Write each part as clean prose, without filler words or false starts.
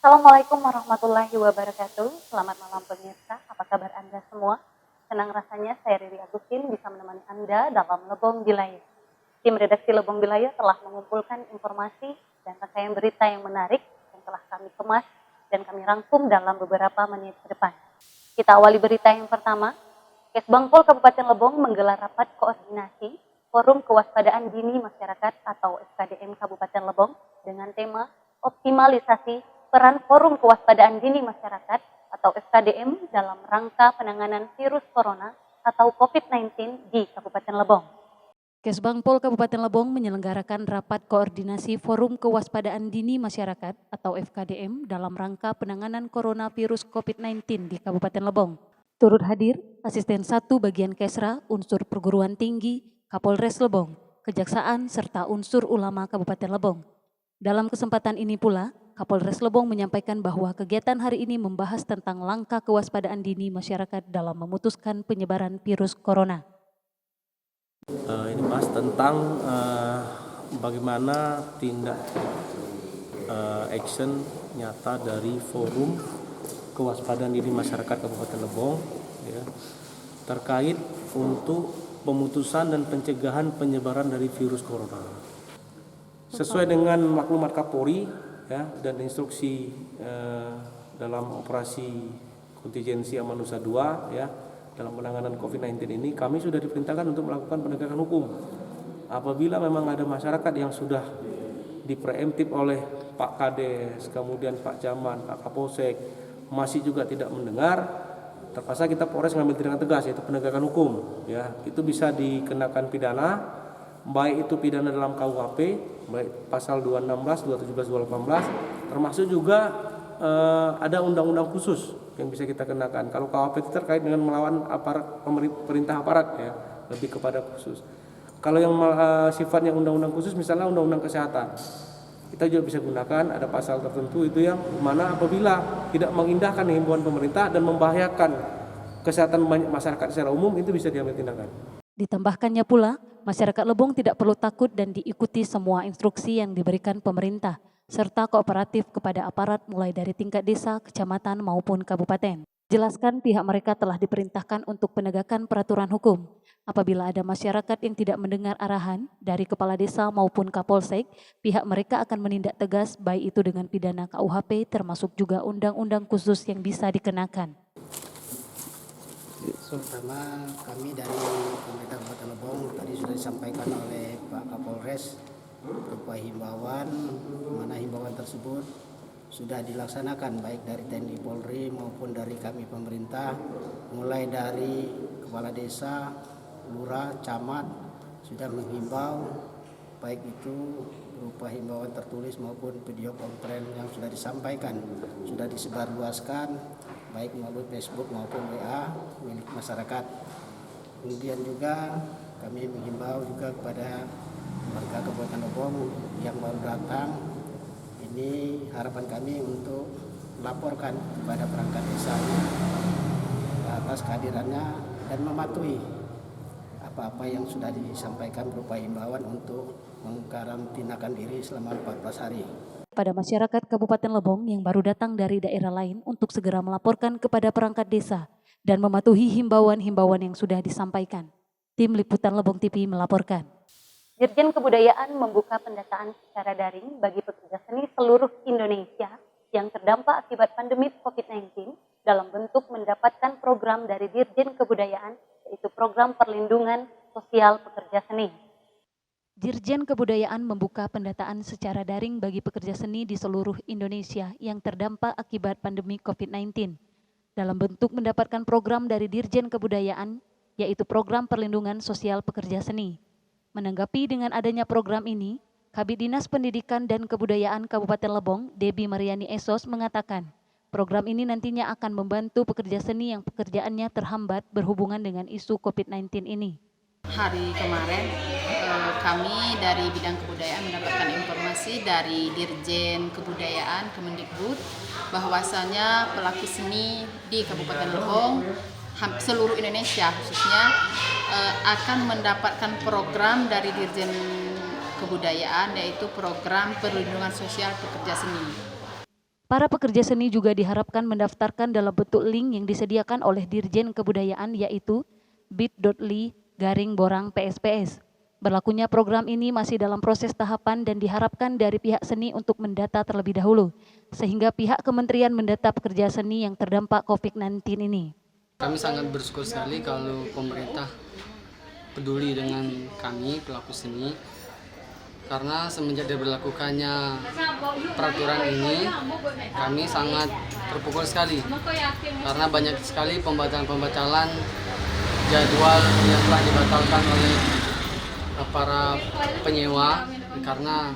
Assalamualaikum warahmatullahi wabarakatuh. Selamat malam pemirsa, apa kabar Anda semua? Senang rasanya saya Riri Agustin bisa menemani Anda dalam Lebong Wilayah. Tim redaksi Lebong Wilayah telah mengumpulkan informasi dan rangkaian berita yang menarik yang telah kami kemas dan kami rangkum dalam beberapa menit ke depan. Kita awali berita yang pertama. Kesbangpol Kabupaten Lebong menggelar rapat koordinasi Forum Kewaspadaan Dini Masyarakat atau FKDM Kabupaten Lebong dengan tema optimalisasi peran Forum Kewaspadaan Dini Masyarakat atau FKDM dalam rangka penanganan virus corona atau COVID-19 di Kabupaten Lebong. Kesbangpol Kabupaten Lebong menyelenggarakan rapat koordinasi Forum Kewaspadaan Dini Masyarakat atau FKDM dalam rangka penanganan coronavirus COVID-19 di Kabupaten Lebong. Turut hadir Asisten 1 Bagian Kesra, unsur perguruan tinggi, Kapolres Lebong, Kejaksaan, serta unsur ulama Kabupaten Lebong. Dalam kesempatan ini pula, Kapolres Lebong menyampaikan bahwa kegiatan hari ini membahas tentang langkah kewaspadaan dini masyarakat dalam memutuskan penyebaran virus corona. Ini bahas tentang bagaimana tindak action nyata dari Forum Kewaspadaan Dini Masyarakat Kabupaten Lebong ya, terkait untuk pemutusan dan pencegahan penyebaran dari virus corona. Sesuai dengan maklumat Kapolri ya, dan instruksi dalam operasi kontingensi Amanusa 2 ya, dalam penanganan COVID-19 ini kami sudah diperintahkan untuk melakukan penegakan hukum. Apabila memang ada masyarakat yang sudah dipreemptif oleh Pak Kades, kemudian Pak Camat, Pak Kapolsek masih juga tidak mendengar, terpaksa kita Polres mengambil tindakan tegas, yaitu penegakan hukum ya. Itu bisa dikenakan pidana, baik itu pidana dalam KUHP, baik pasal 216, 217, 218, termasuk juga ada undang-undang khusus yang bisa kita kenakan. Kalau KUHP itu terkait dengan melawan aparat perintah aparat ya, lebih kepada khusus. Kalau yang sifatnya undang-undang khusus, misalnya undang-undang kesehatan, kita juga bisa gunakan, ada pasal tertentu itu yang mana apabila tidak mengindahkan himbauan pemerintah dan membahayakan kesehatan banyak masyarakat secara umum, itu bisa diambil tindakan. Ditambahkannya pula, masyarakat Lebong tidak perlu takut dan diikuti semua instruksi yang diberikan pemerintah, serta kooperatif kepada aparat mulai dari tingkat desa, kecamatan maupun kabupaten. Jelaskan pihak mereka telah diperintahkan untuk penegakan peraturan hukum. Apabila ada masyarakat yang tidak mendengar arahan dari kepala desa maupun Kapolsek, pihak mereka akan menindak tegas baik itu dengan pidana KUHP termasuk juga undang-undang khusus yang bisa dikenakan. Pertama, kami dari pemerintah Kabupaten Lebong tadi sudah disampaikan oleh Pak Kapolres berupa himbauan, mana himbauan tersebut sudah dilaksanakan baik dari TNI Polri maupun dari kami pemerintah, mulai dari kepala desa, lurah, camat sudah menghimbau, baik itu berupa himbauan tertulis maupun video konferensi yang sudah disampaikan, sudah disebarluaskan baik melalui Facebook maupun WA milik masyarakat. Kemudian juga kami menghimbau juga kepada warga Kabupaten Lebong yang baru datang, ini harapan kami untuk melaporkan kepada perangkat desanya atas kehadirannya dan mematuhi apa-apa yang sudah disampaikan berupa himbauan untuk mengkarantiнаkan diri selama 14 hari. Pada masyarakat Kabupaten Lebong yang baru datang dari daerah lain untuk segera melaporkan kepada perangkat desa dan mematuhi himbauan-himbauan yang sudah disampaikan. Tim Liputan Lebong TV melaporkan. Dirjen Kebudayaan membuka pendataan secara daring bagi pekerja seni seluruh Indonesia yang terdampak akibat pandemi COVID-19 dalam bentuk mendapatkan program dari Dirjen Kebudayaan, yaitu program perlindungan sosial pekerja seni. Dirjen Kebudayaan membuka pendataan secara daring bagi pekerja seni di seluruh Indonesia yang terdampak akibat pandemi COVID-19 dalam bentuk mendapatkan program dari Dirjen Kebudayaan, yaitu program perlindungan sosial pekerja seni. Menanggapi dengan adanya program ini, Kabid Dinas Pendidikan dan Kebudayaan Kabupaten Lebong, Debbie Mariani Esos mengatakan, program ini nantinya akan membantu pekerja seni yang pekerjaannya terhambat berhubungan dengan isu COVID-19 ini. Hari kemarin kami dari bidang kebudayaan mendapatkan informasi dari Dirjen Kebudayaan Kemendikbud bahwasanya pelaku seni di Kabupaten Lebong seluruh Indonesia khususnya akan mendapatkan program dari Dirjen Kebudayaan, yaitu program perlindungan sosial pekerja seni. Para pekerja seni juga diharapkan mendaftarkan dalam bentuk link yang disediakan oleh Dirjen Kebudayaan yaitu bit.ly/borang-PSPS. Berlakunya program ini masih dalam proses tahapan dan diharapkan dari pihak seni untuk mendata terlebih dahulu, sehingga pihak kementerian mendata pekerja seni yang terdampak COVID-19 ini. Kami sangat bersyukur sekali kalau pemerintah peduli dengan kami pelaku seni, karena semenjak diberlakukannya peraturan ini kami sangat terpukul sekali karena banyak sekali pembatalan jadwal yang telah dibatalkan oleh para penyewa karena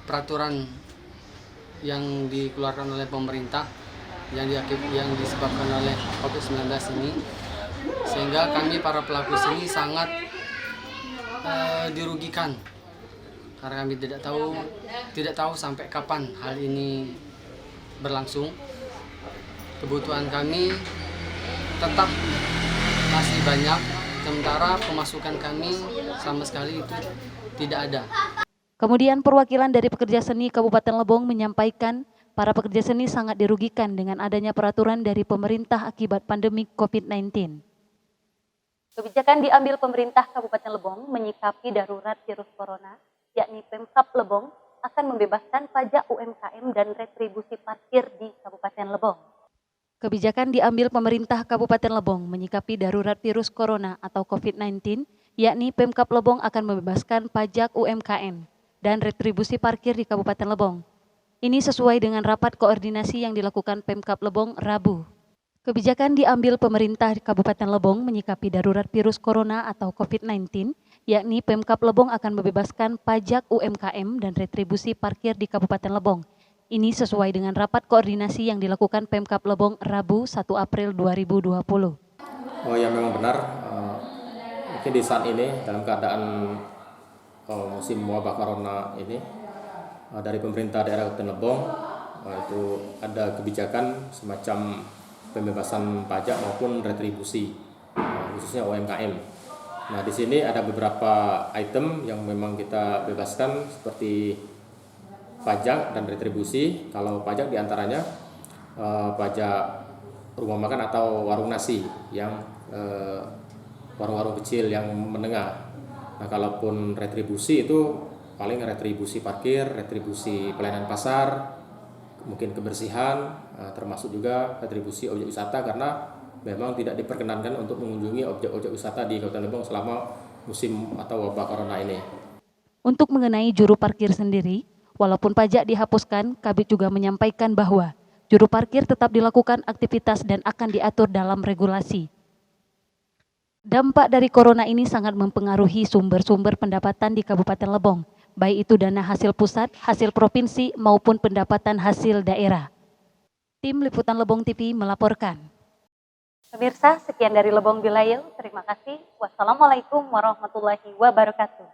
peraturan yang dikeluarkan oleh pemerintah yang disebabkan oleh COVID-19 ini, sehingga kami para pelaku seni sangat dirugikan karena kami tidak tahu sampai kapan hal ini berlangsung. Kebutuhan kami tetap masih banyak, sementara pemasukan kami sama sekali itu tidak ada. Kemudian perwakilan dari pekerja seni Kabupaten Lebong menyampaikan para pekerja seni sangat dirugikan dengan adanya peraturan dari pemerintah akibat pandemi COVID-19. Kebijakan diambil pemerintah Kabupaten Lebong menyikapi darurat virus corona, yakni Pemkab Lebong akan membebaskan pajak UMKM dan retribusi parkir di Kabupaten Lebong. Kebijakan diambil pemerintah Kabupaten Lebong menyikapi darurat virus corona atau COVID-19, yakni Pemkab Lebong akan membebaskan pajak UMKM dan retribusi parkir di Kabupaten Lebong. Ini sesuai dengan rapat koordinasi yang dilakukan Pemkab Lebong Rabu. Kebijakan diambil pemerintah Kabupaten Lebong menyikapi darurat virus corona atau COVID-19, yakni Pemkab Lebong akan membebaskan pajak UMKM dan retribusi parkir di Kabupaten Lebong. Ini sesuai dengan rapat koordinasi yang dilakukan Pemkab Lebong Rabu 1 April 2020. Oh ya, memang benar. Mungkin di saat ini dalam keadaan musim wabah corona ini, dari pemerintah daerah Kabupaten Lebong itu ada kebijakan semacam pembebasan pajak maupun retribusi, khususnya UMKM. Nah, di sini ada beberapa item yang memang kita bebaskan seperti pajak dan retribusi. Kalau pajak diantaranya pajak rumah makan atau warung nasi yang warung-warung kecil yang menengah. Nah, kalaupun retribusi itu paling retribusi parkir, retribusi pelayanan pasar, mungkin kebersihan, termasuk juga retribusi objek wisata karena memang tidak diperkenankan untuk mengunjungi objek-objek wisata di Kabupaten Lebong selama musim atau wabah corona ini. Untuk mengenai juru parkir sendiri, walaupun pajak dihapuskan, Kabid juga menyampaikan bahwa juru parkir tetap dilakukan aktivitas dan akan diatur dalam regulasi. Dampak dari corona ini sangat mempengaruhi sumber-sumber pendapatan di Kabupaten Lebong, baik itu dana hasil pusat, hasil provinsi, maupun pendapatan hasil daerah. Tim Liputan Lebong TV melaporkan. Pemirsa, sekian dari Lebong Wilayah. Terima kasih. Wassalamualaikum warahmatullahi wabarakatuh.